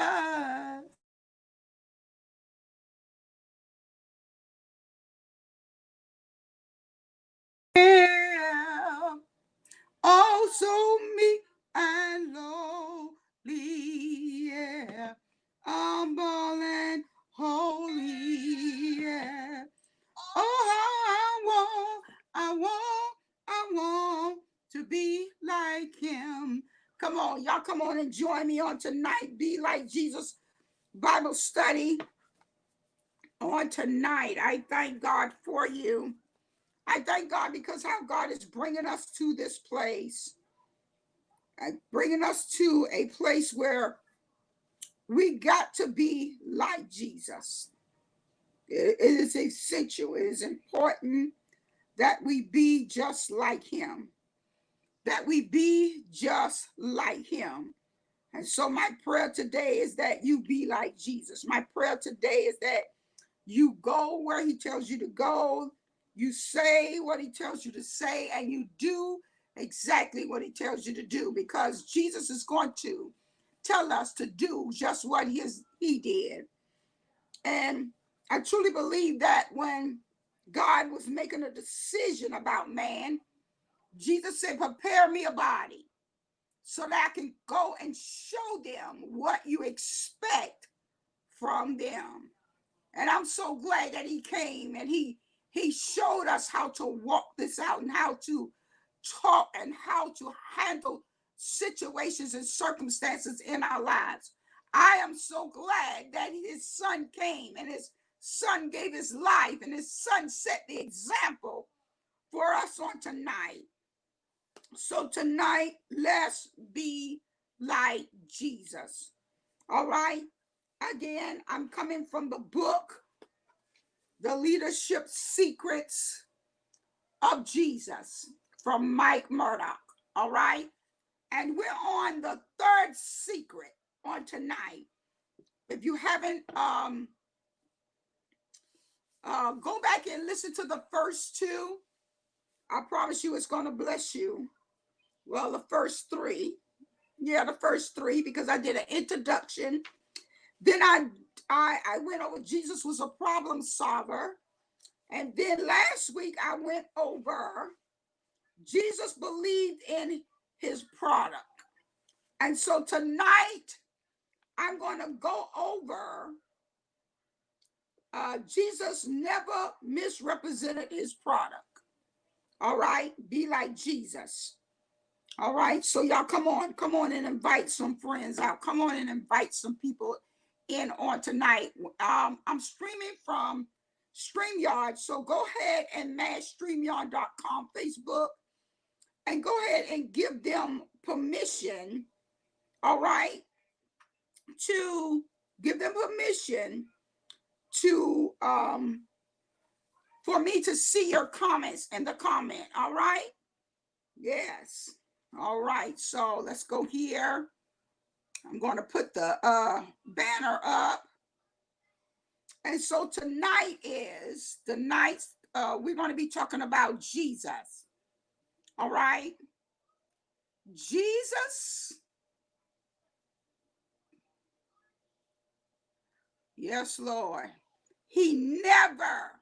Yeah. Also meek and lowly, yeah. Humble and holy, yeah. Oh, I want to be like him. Come on, y'all, come on and join me on tonight. Be like Jesus Bible study on tonight. I thank God for you. I thank God because how God is bringing us to this place, bringing us to a place where we got to be like Jesus. It is essential, it is important that we be just like him, that we be just like him. And so my prayer today is that you be like Jesus. My prayer today is that you go where he tells you to go, you say what he tells you to say, and you do exactly what he tells you to do, because Jesus is going to tell us to do just what he did. And I truly believe that when God was making a decision about man, Jesus said, prepare me a body so that I can go and show them what you expect from them. And I'm so glad that he came and he showed us how to walk this out and how to talk and how to handle situations and circumstances in our lives. I am so glad that his son came and his son gave his life and his son set the example for us on tonight. So tonight, let's be like Jesus. All right. Again, I'm coming from the book, The Leadership Secrets of Jesus, from Mike Murdoch. All right. And we're on the third secret on tonight. If you haven't, go back and listen to the first two. I promise you it's going to bless you. Well, the first three. Yeah, the first three, because I did an introduction. Then I went over Jesus was a problem solver. And then last week I went over Jesus believed in his product. And so tonight I'm going to go over Jesus never misrepresented his product. All right. Be like Jesus. All right. So y'all come on and invite some friends out. Come on and invite some people in on tonight. I'm streaming from StreamYard. So go ahead and mash StreamYard.com, Facebook, and go ahead and give them permission. All right. To give them permission to for me to see your comments in the comment. All right. Yes. All right. So let's go here. I'm going to put the banner up. And so tonight is the night we're going to be talking about Jesus. All right. Jesus. Yes, Lord. He never,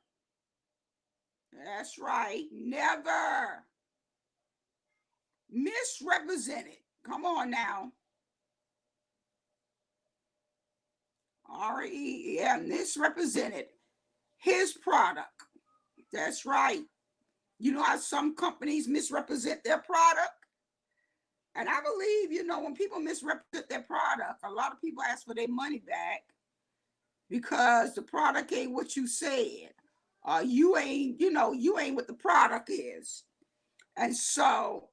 that's right, never misrepresented. Come on now. R-E-E-M, misrepresented his product. That's right. You know how some companies misrepresent their product? And I believe, when people misrepresent their product, a lot of people ask for their money back because the product ain't what you said. You ain't what the product is. And so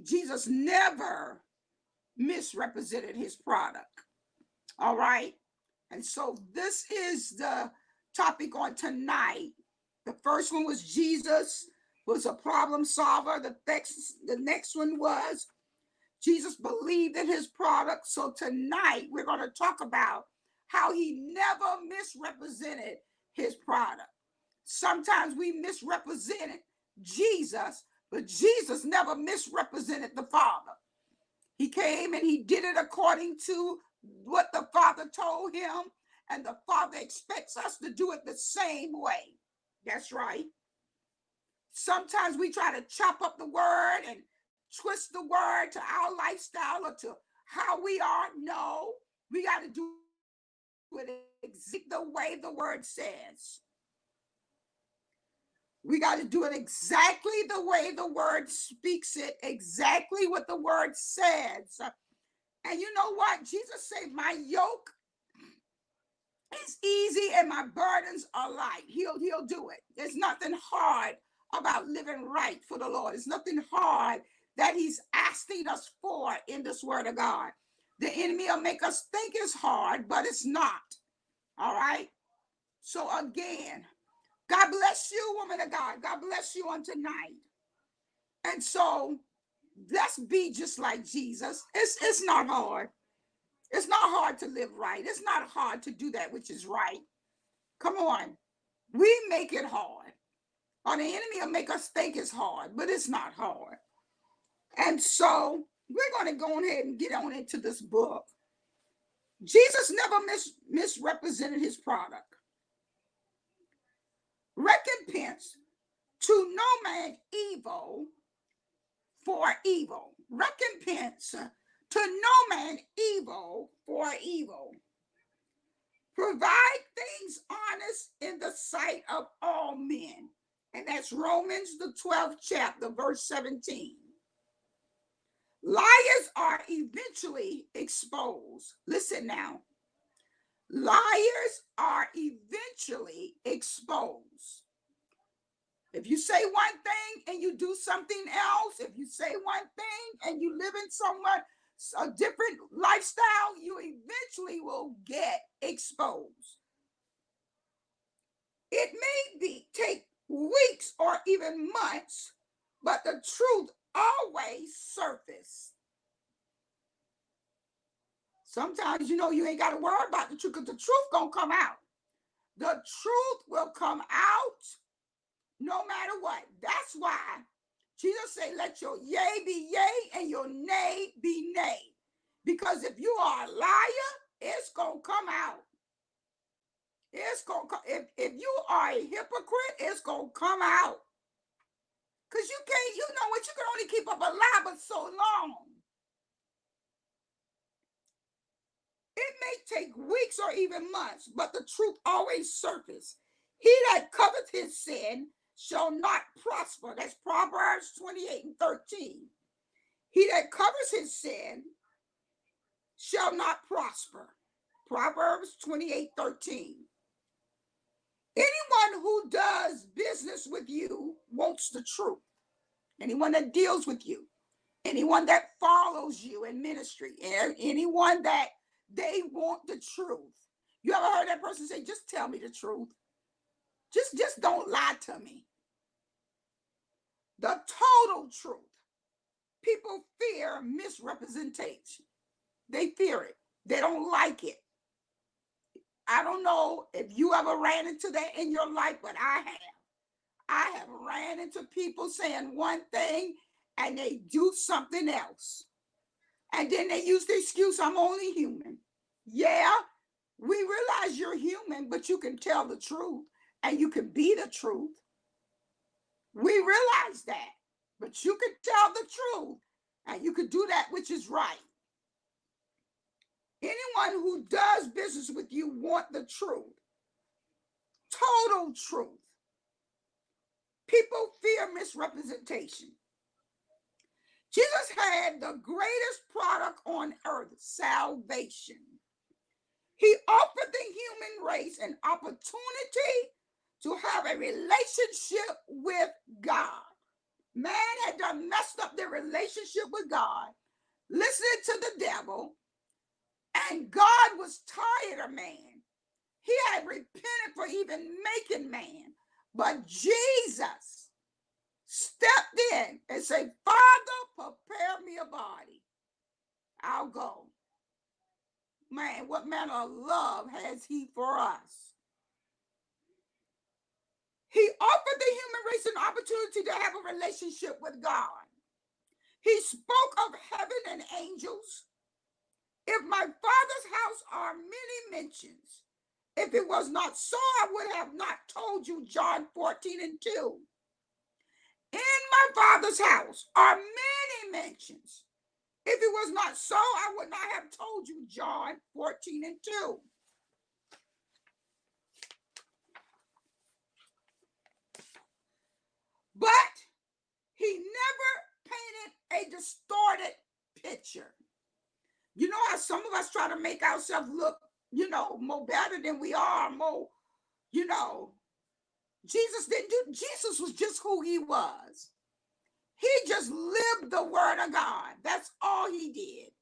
Jesus never misrepresented his product. All right. And so this is the topic on tonight. The first one was Jesus was a problem solver. The next one was Jesus believed in his product. So tonight we're going to talk about how he never misrepresented his product. Sometimes we misrepresented Jesus, but Jesus never misrepresented the Father. He came and he did it according to what the Father told him, and the Father expects us to do it the same way. That's right. Sometimes we try to chop up the word and twist the word to our lifestyle or to how we are. No, we got to do it exactly the way the word says. We got to do it exactly the way the word speaks it, exactly what the word says. And you know what? Jesus said, my yoke is easy and my burdens are light. He'll do it. There's nothing hard about living right for the Lord. It's nothing hard that he's asking us for in this word of God. The enemy will make us think it's hard, but it's not. All right? So again, God bless you, woman of God. God bless you on tonight. And so let's be just like Jesus. It's not hard. It's not hard to live right. It's not hard to do that which is right. Come on. We make it hard. Or the enemy will make us think it's hard, but it's not hard. And so we're going to go ahead and get on into this book. Jesus never misrepresented his product. Recompense to no man evil for evil. Recompense to no man evil for evil. Provide things honest in the sight of all men. And that's Romans, the 12th chapter, verse 17. Liars are eventually exposed. Listen now. Liars are eventually exposed. If you say one thing and you do something else, if you say one thing and you live in somewhat a different lifestyle, you eventually will get exposed. It may take weeks or even months, but the truth always surfaces. Sometimes, you ain't got to worry about the truth because the truth gonna come out. The truth will come out no matter what. That's why Jesus said, let your yea be yea and your nay be nay. Because if you are a liar, it's going to come out. It's going to, if you are a hypocrite, it's going to come out. Because you can't, you can only keep up a lie but so long. It may take weeks or even months, but the truth always surfaces. He that covereth his sin shall not prosper. That's Proverbs 28:13. He that covers his sin shall not prosper. Proverbs 28:13. Anyone who does business with you wants the truth. Anyone that deals with you, anyone that follows you in ministry, anyone that they want the truth. You ever heard that person say, just tell me the truth? Just don't lie to me. The total truth. People fear misrepresentation. They fear it. They don't like it. I don't know if you ever ran into that in your life, but I have. I have ran into people saying one thing and they do something else. And then they use the excuse, I'm only human. Yeah, we realize you're human, but you can tell the truth and you can be the truth. We realize that, but you can tell the truth and you can do that which is right. Anyone who does business with you want the truth. Total truth. People fear misrepresentation. Jesus had the greatest product on earth, salvation. He offered the human race an opportunity to have a relationship with God. Man had done messed up their relationship with God, listening to the devil, and God was tired of man. He had repented for even making man. But Jesus stepped in and said, Father, prepare me a body. I'll go. Man, what manner of love has he for us? He offered the human race an opportunity to have a relationship with God. He spoke of heaven and angels. If my Father's house are many mansions, if it was not so, I would have not told you. John 14:2. In my Father's house are many mansions. If it was not so, I would not have told you. John 14:2. But he never painted a distorted picture. You know how some of us try to make ourselves look, more better than we are, more, Jesus didn't do, Jesus was just who he was. He just lived the word of God. That's all he did.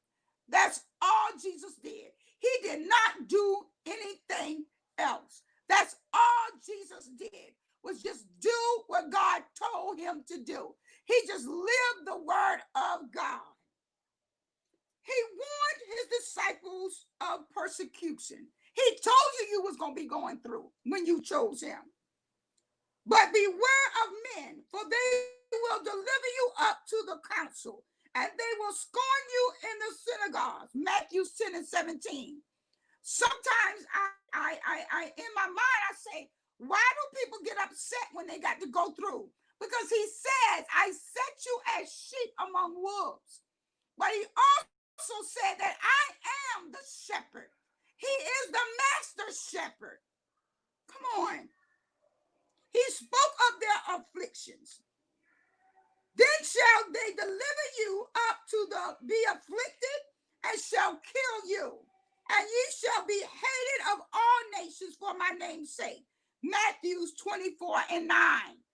That's all Jesus did. He did not do anything else. That's all Jesus did, was just do what God told him to do. He just lived the word of God. He warned his disciples of persecution. He told you was going to be going through when you chose him. But beware of men, for they will deliver you up to the council, and they will scorn you in the synagogues. Matthew 10:17. Sometimes I in my mind, I say, why do people get upset when they got to go through? Because he says, I set you as sheep among wolves. But he also said that I am the shepherd. He is the master shepherd. Come on. He spoke of their afflictions. Then shall they deliver you up to be afflicted, and shall kill you. And ye shall be hated of all nations for my name's sake. Matthew 24:9.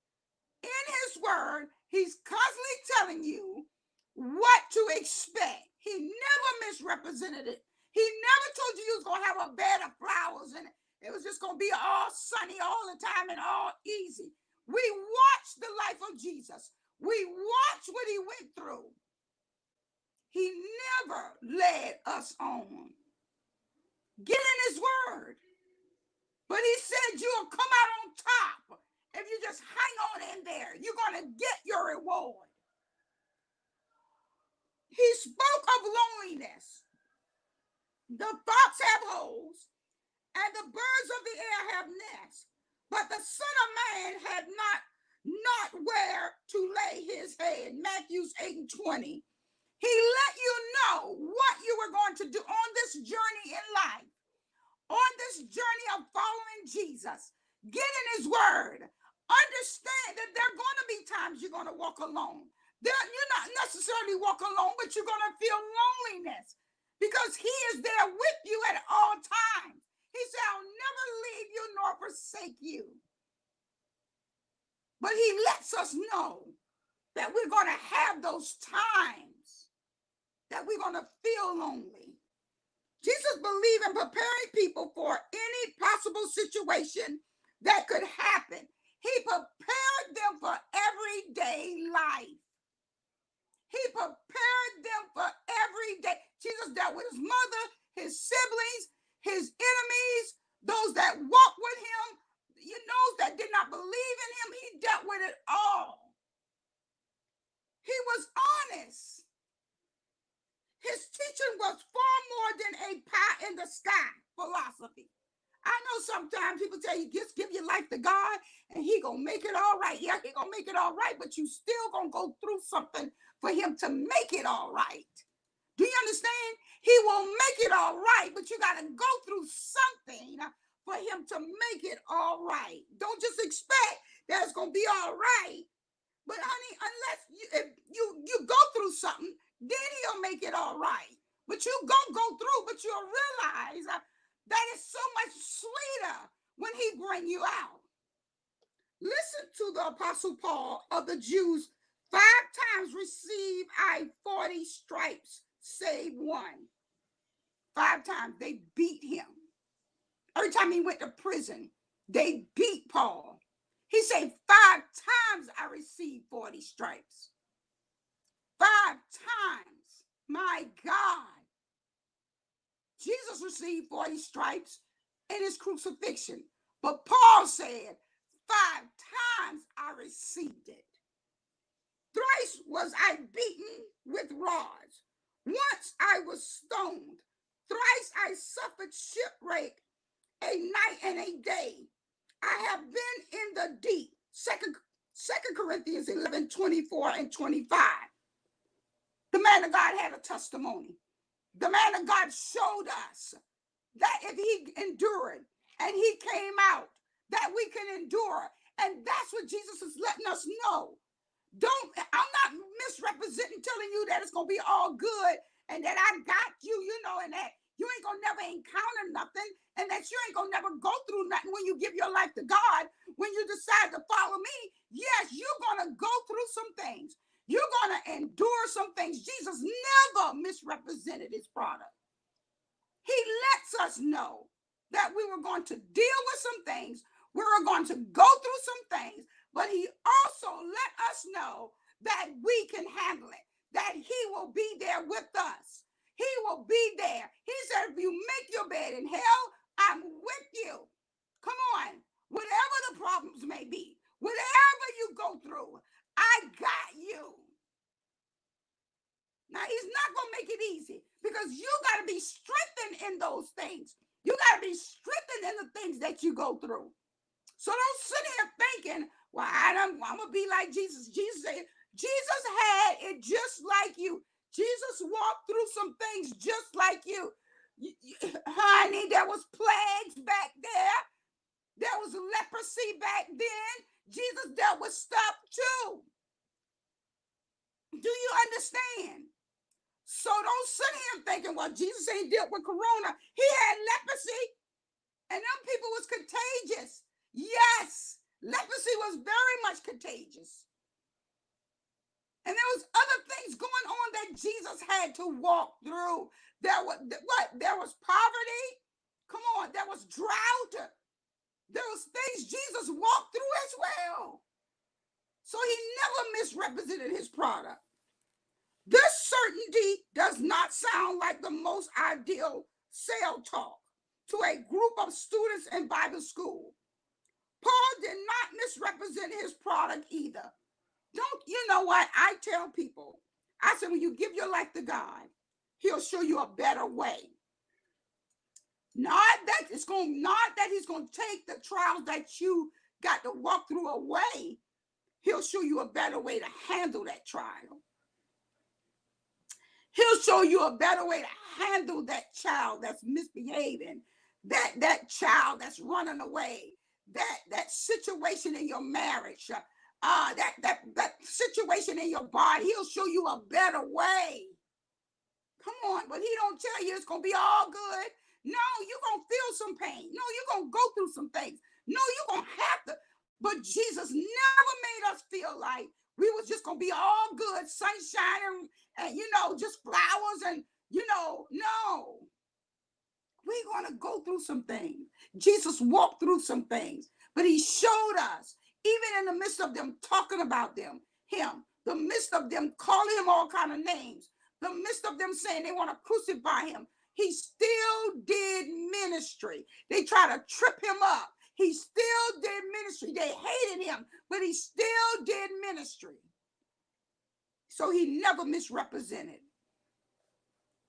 In his word, he's constantly telling you what to expect. He never misrepresented it. He never told you was going to have a bed of flowers and it was just going to be all sunny all the time and all easy. We watched the life of Jesus. We watched what he went through. He never led us on. Get in his word. But he said you'll come out on top. If you just hang on in there, you're going to get your reward. He spoke of loneliness. The fox have holes, and the birds of the air have nests, but the Son of Man had not where to lay his head. Matthew 8:20. He let you know what you were going to do on this journey in life, on this journey of following Jesus. Get in his word. Understand that there are going to be times you're going to walk alone. You're not necessarily walk alone, but you're going to feel loneliness because he is there with you at all times. He said, I'll never leave you nor forsake you. But he lets us know that we're going to have those times that we're going to feel lonely. Jesus believed in preparing people for any possible situation that could happen. He prepared them for everyday life. He prepared them for every day. Jesus dealt with his mother, his siblings, his enemies, those that walked with him, those that did not believe in him. He dealt with it all. He was honest. His teaching was far more than a pie in the sky philosophy. I know sometimes people tell you, just give your life to God and he gonna make it all right. Yeah, he gonna make it all right, but you still gonna go through something for him to make it all right. Do you understand? He will make it all right, but you gotta go through something for him to make it all right. Don't just expect that it's gonna be all right. But honey, unless you go through something, then he'll make it all right. But you gonna go through, but you'll realize that it's so much sweeter when he bring you out. Listen to the Apostle Paul of the Jews. 5 times receive I 40 stripes, save one. 5 times they beat him. Every time he went to prison, they beat Paul. He said, 5 times I received 40 stripes. 5 times, my God. Jesus received 40 stripes in his crucifixion. But Paul said, 5 times I received it. Thrice was I beaten with rods. Once I was stoned Thrice I suffered shipwreck, a night and a day. I have been in the deep. Second Corinthians 11:24-25. The man of God had a testimony. The man of God showed us that if he endured and he came out, that we can endure. And that's what Jesus is letting us know. I'm not misrepresenting, telling you that it's going to be all good and that I got you, and that you ain't going to never encounter nothing and that you ain't going to never go through nothing when you give your life to God. When you decide to follow me, yes, you're going to go through some things. You're going to endure some things. Jesus never misrepresented his product. He lets us know that we were going to deal with some things. We were going to go through some things, but he also let us know that we can handle it, that he will be there with us. He will be there. He said, if you make your bed in hell, I'm with you. Come on. Whatever the problems may be, whatever you go through, I got you. Now, he's not going to make it easy because you got to be strengthened in those things. You got to be strengthened in the things that you go through. So don't sit here thinking, well, I'm going to be like Jesus. Jesus said, Jesus had it just like you. Jesus walked through some things just like you. Honey, there was plagues back there. There was leprosy back then. Jesus dealt with stuff too. Do you understand? So don't sit here thinking, well, Jesus ain't dealt with corona. He had leprosy, and them people was contagious. Yes, leprosy was very much contagious. And there was other things going on that Jesus had to walk through. There was what? There was poverty. Come on, there was drought. There was things Jesus walked through as well. So he never misrepresented his product. This certainty does not sound like the most ideal sale talk to a group of students in Bible school. Paul did not misrepresent his product either. You know what? I tell people, I said, when you give your life to God, he'll show you a better way. Not that he's going to take the trials that you got to walk through away. He'll show you a better way to handle that trial. He'll show you a better way to handle that child that's misbehaving, that child that's running away, that situation in your marriage, that situation in your body. He'll show you a better way. Come on, but he don't tell you it's going to be all good. No, you're going to feel some pain. No, you're going to go through some things. No, you're going to have to. But Jesus never made us feel like we was just going to be all good, sunshine and just flowers and, no. We're going to go through some things. Jesus walked through some things, but he showed us, even in the midst of them talking about him, the midst of them calling him all kind of names, the midst of them saying they want to crucify him, he still did ministry. They tried to trip him up. He still did ministry. They hated him, but he still did ministry. So he never misrepresented.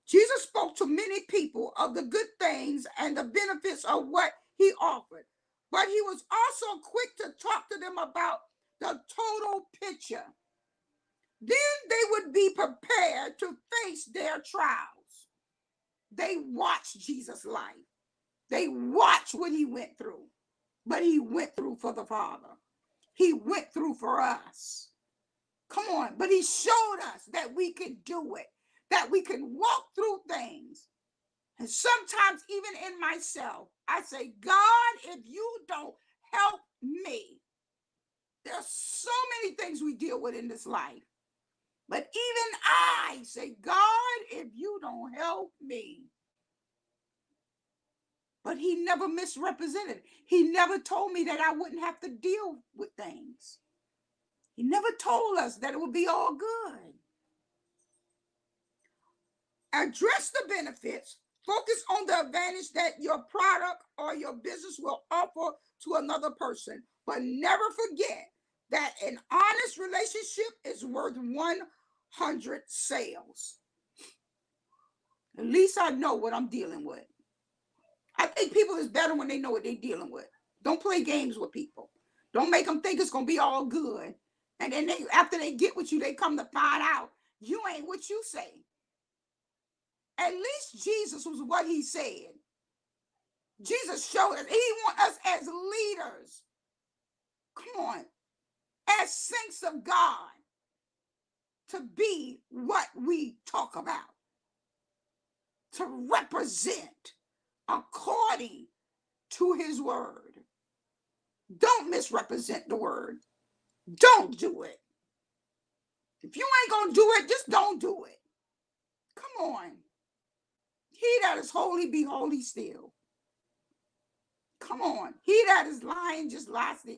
Jesus spoke to many people of the good things and the benefits of what he offered, but he was also quick to talk to them about the total picture. Then they would be prepared to face their trials. They watched Jesus' life. They watched what he went through, but he went through for the Father. He went through for us. Come on, but he showed us that we could do it, that we can walk through things. And sometimes even in myself, I say, God, if you don't help me, there's so many things we deal with in this life. But even I say, God, if you don't help me. But he never misrepresented. He never told me that I wouldn't have to deal with things. He never told us that it would be all good. Address the benefits. Focus on the advantage that your product or your business will offer to another person. But never forget that an honest relationship is worth 100 sales. At least I know what I'm dealing with. I think people is better when they know what they're dealing with. Don't play games with people. Don't make them think it's going to be all good. And then after they get with you, they come to find out you ain't what you say. At least Jesus was what he said. Jesus showed us. He wants us as leaders. Come on. As saints of God. To be what we talk about. To represent according to his word. Don't misrepresent the word. Don't do it. If you ain't going to do it, just don't do it. Come on. He that is holy, be holy still. Come on. He that is lying, just lie still.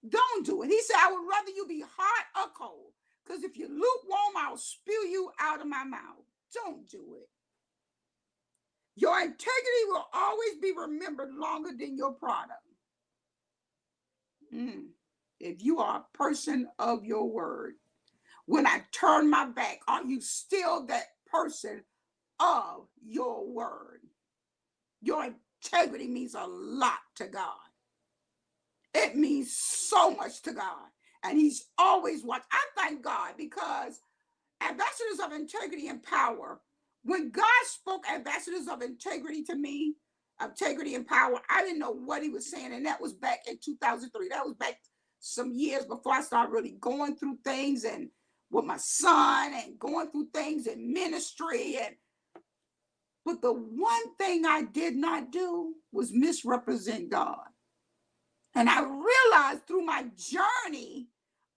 Don't do it. He said, I would rather you be hot or cold. Because if you're lukewarm, I'll spew you out of my mouth. Don't do it. Your integrity will always be remembered longer than your product. If you are a person of your word, when I turn my back, are you still that person of your word? Your integrity means a lot to God. It means so much to God. And he's always watching. I thank God because ambassadors of integrity and power, when God spoke ambassadors of integrity to me, integrity and power, I didn't know what he was saying. And that was back in 2003. That was back some years before I started really going through things and with my son and going through things in ministry. But the one thing I did not do was misrepresent God. And I realized through my journey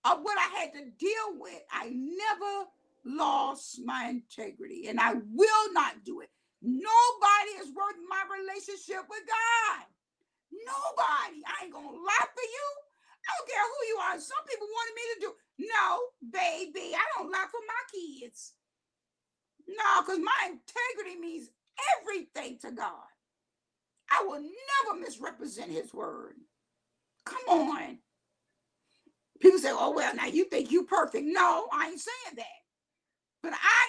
of what I had to deal with, I never lost my integrity, and I will not do it. Nobody is worth my relationship with God. Nobody. I ain't gonna lie for you. I don't care who you are. Some people wanted me to do. No, baby, I don't lie for my kids. No, because my integrity means everything to God. I will never misrepresent his word. Come on. People say, oh, well, now you think you perfect. No, I ain't saying that. But I